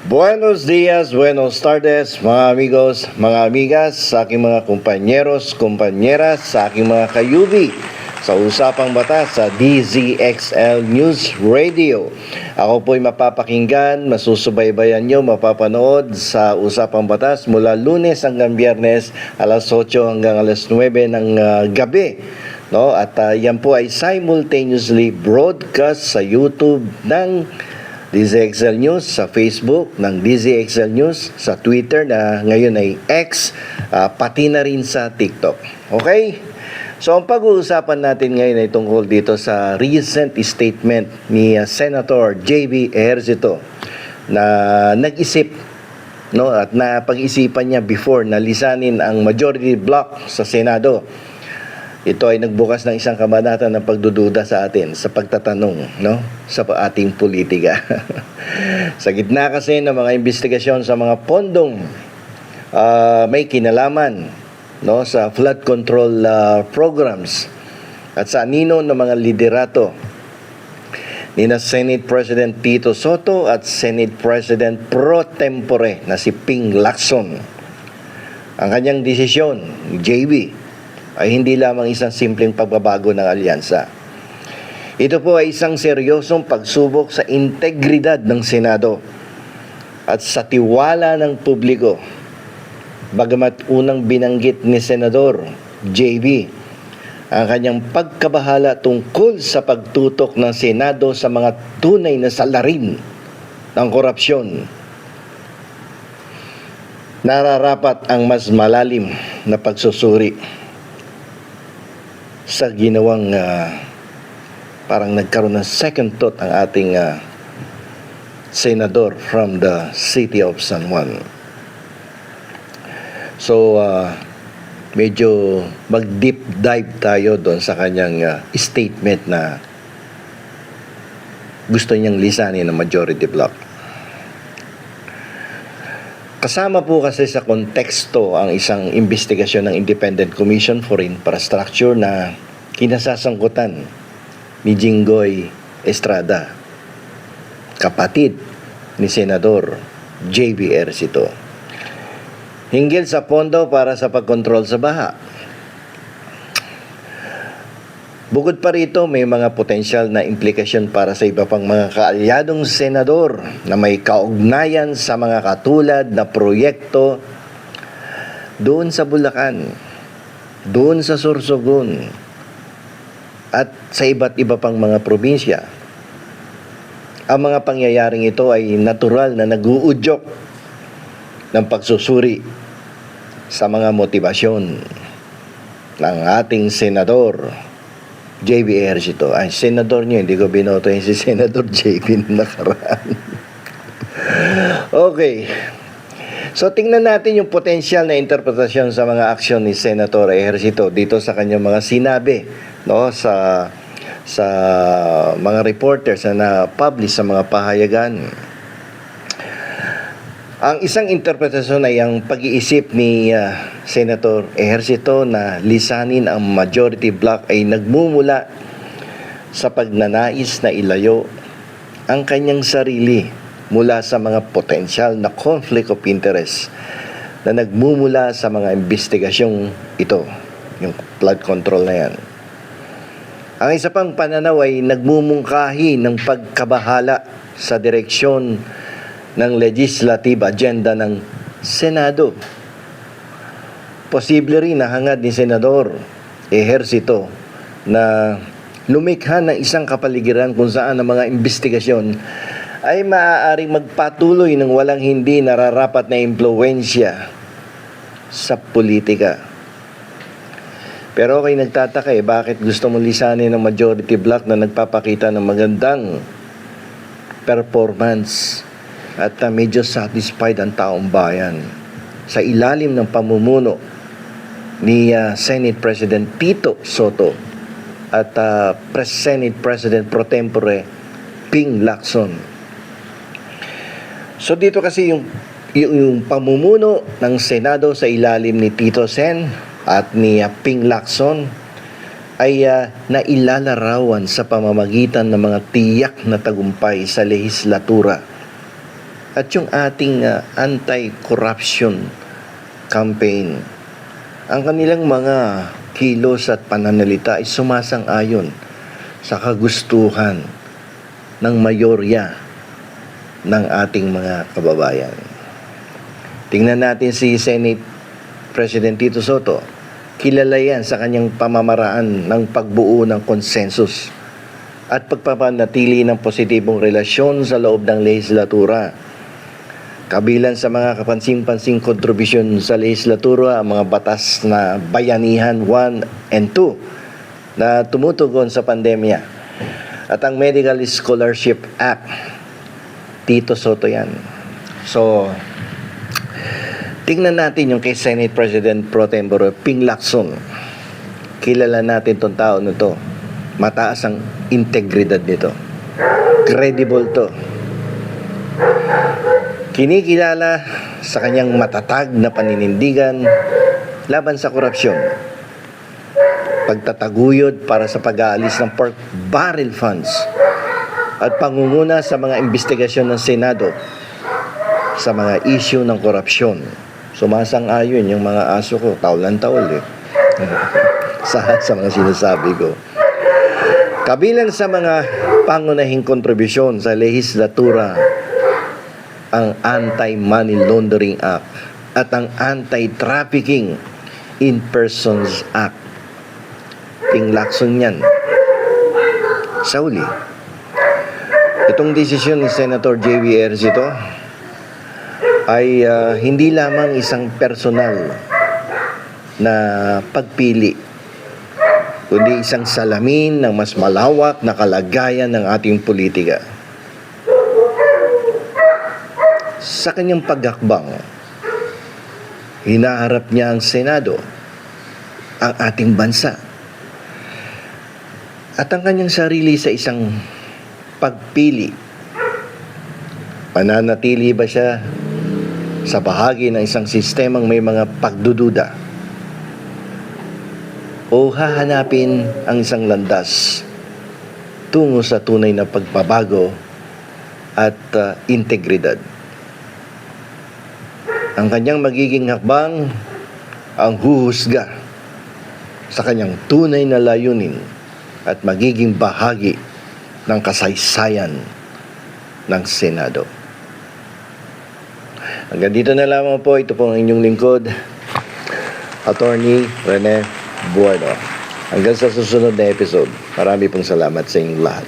Buenos dias, buenos tardes, mga amigos, mga amigas, sa aking mga kumpanyeros, kumpanyeras, sa aking mga kayubi sa Usapang Batas sa DZXL News Radio. Ako po'y mapapakinggan, masusubaybayan nyo, mapapanood sa Usapang Batas mula Lunes hanggang Biyernes, alas 8 hanggang alas 9 ng gabi. No? At yan po ay simultaneously broadcast sa YouTube ng DZXL News, sa Facebook ng DZXL News, sa Twitter na ngayon ay X, pati na rin sa TikTok. Okay? So ang pag-uusapan natin ngayon ay tungkol dito sa recent statement ni Senator J.B. Ejercito na nag-isip, no, at napag-isipan niya before na lisanin ang majority block sa Senado. Ito ay nagbukas ng isang kabanata ng pagdududa sa atin, sa pagtatanong, no, sa ating politika. Sa gitna kasi ng mga investigasyon sa mga pondong may kinalaman, no, sa flood control programs at sa anino ng mga liderato ni na Senate President Tito Soto at Senate President pro tempore na si Ping Lacson. Ang kanyang desisyon ni JB ay hindi lamang isang simpleng pagbabago ng alyansa. Ito po ay isang seryosong pagsubok sa integridad ng Senado at sa tiwala ng publiko. Bagamat unang binanggit ni Senador JB ang kanyang pagkabahala tungkol sa pagtutok ng Senado sa mga tunay na salarin ng korupsyon, nararapat ang mas malalim na pagsusuri sa ginawang parang nagkaroon ng second thought ang ating senador from the city of San Juan. So medyo mag-deep dive tayo doon sa kanyang statement na gusto niyang lisanin ng majority block. Kasama po kasi sa konteksto ang isang investigasyon ng Independent Commission for Infrastructure na kinasasangkutan ni Jinggoy Estrada, kapatid ni Senador J.B. Ejercito, hinggil sa pondo para sa pagkontrol sa baha. Bukod pa rito, may mga potensyal na implikasyon para sa iba pang mga kaalyadong senador na may kaugnayan sa mga katulad na proyekto doon sa Bulacan, doon sa Sorsogon, at sa iba't iba pang mga probinsya. Ang mga pangyayaring ito ay natural na nag-uudyok ng pagsusuri sa mga motibasyon ng ating senador JB Ejercito. Ay, senador niyo, hindi ko binoto yung si Senador JB na nakaraan. Okay. So, tingnan natin yung potensyal na interpretasyon sa mga aksyon ni Senator Ejercito dito sa kanyang mga sinabi, no, sa mga reporters na na-publish sa mga pahayagan. Ang isang interpretasyon ay ang pag-iisip ni Senator Ejercito na lisanin ang majority block ay nagmumula sa pagnanais na ilayo ang kanyang sarili mula sa mga potensyal na conflict of interest na nagmumula sa mga investigasyong ito, yung flood control na yan. Ang isa pang pananaw ay nagmumungkahi ng pagkabahala sa direksyon ng legislative agenda ng Senado. Posible rin na hangad ni Senador Ejercito na lumikha ng isang kapaligiran kung saan ang mga investigasyon ay maaaring magpatuloy ng walang hindi nararapat na impluwensya sa politika. Pero okay, nagtataka bakit gusto mo lisanin ng majority block na nagpapakita ng magandang performance at medyo satisfied ang taong bayan sa ilalim ng pamumuno ni Senate President Tito Soto at Senate President pro tempore Ping Lacson. So dito kasi yung pamumuno ng Senado sa ilalim ni Tito Sen at ni Ping Lacson ay nailalarawan sa pamamagitan ng mga tiyak na tagumpay sa lehislatura at yung ating anti-corruption campaign. Ang kanilang mga kilos at pananalita ay sumasang-ayon sa kagustuhan ng mayorya ng ating mga kababayan. Tingnan natin si Senate President Tito Soto. Kilala yan sa kanyang pamamaraan ng pagbuo ng konsensus at pagpapanatili ng positibong relasyon sa loob ng lehislatura. Kabilang sa mga kapansin-pansing kontribusyon sa lehislatura ang mga batas na Bayanihan 1 and 2 na tumutugon sa pandemya at ang Medical Scholarship Act. Tito Soto yan. So, tingnan natin yung kay Senate President Pro Tempore Ping Lacson. Kilala natin tong tao na to. Mataas ang integridad nito. Credible to. Kinikilala sa kanyang matatag na paninindigan laban sa korupsyon. Pagtataguyod para sa pag-aalis ng pork barrel funds at pangunguna sa mga investigasyon ng Senado sa mga issue ng korupsyon. Sumasang-ayon yung mga aso ko, taul-taul sa mga sinasabi ko. Kabilang sa mga pangunahing kontribusyon sa lehislatura ang Anti-Money Laundering Act at ang Anti-Trafficking in Persons Act. Ping Lacson yan. Sa uli, itong desisyon ni Senator J.V. Ejercito ay hindi lamang isang personal na pagpili, kundi isang salamin ng mas malawak na kalagayan ng ating politika. Sa kanyang paghakbang, hinaharap niya ang Senado, ang ating bansa, at ang kanyang sarili sa isang pagpili. Mananatili ba siya sa bahagi ng isang sistemang may mga pagdududa? O hahanapin ang isang landas tungo sa tunay na pagbabago at integridad? Ang kanyang magiging hakbang ang huhusga sa kanyang tunay na layunin at magiging bahagi ng kasaysayan ng Senado. Hanggang dito na lamang po. Ito po ang inyong lingkod, Attorney Rene Bueno. Hanggang sa susunod na episode. Marami pong salamat sa inyong lahat.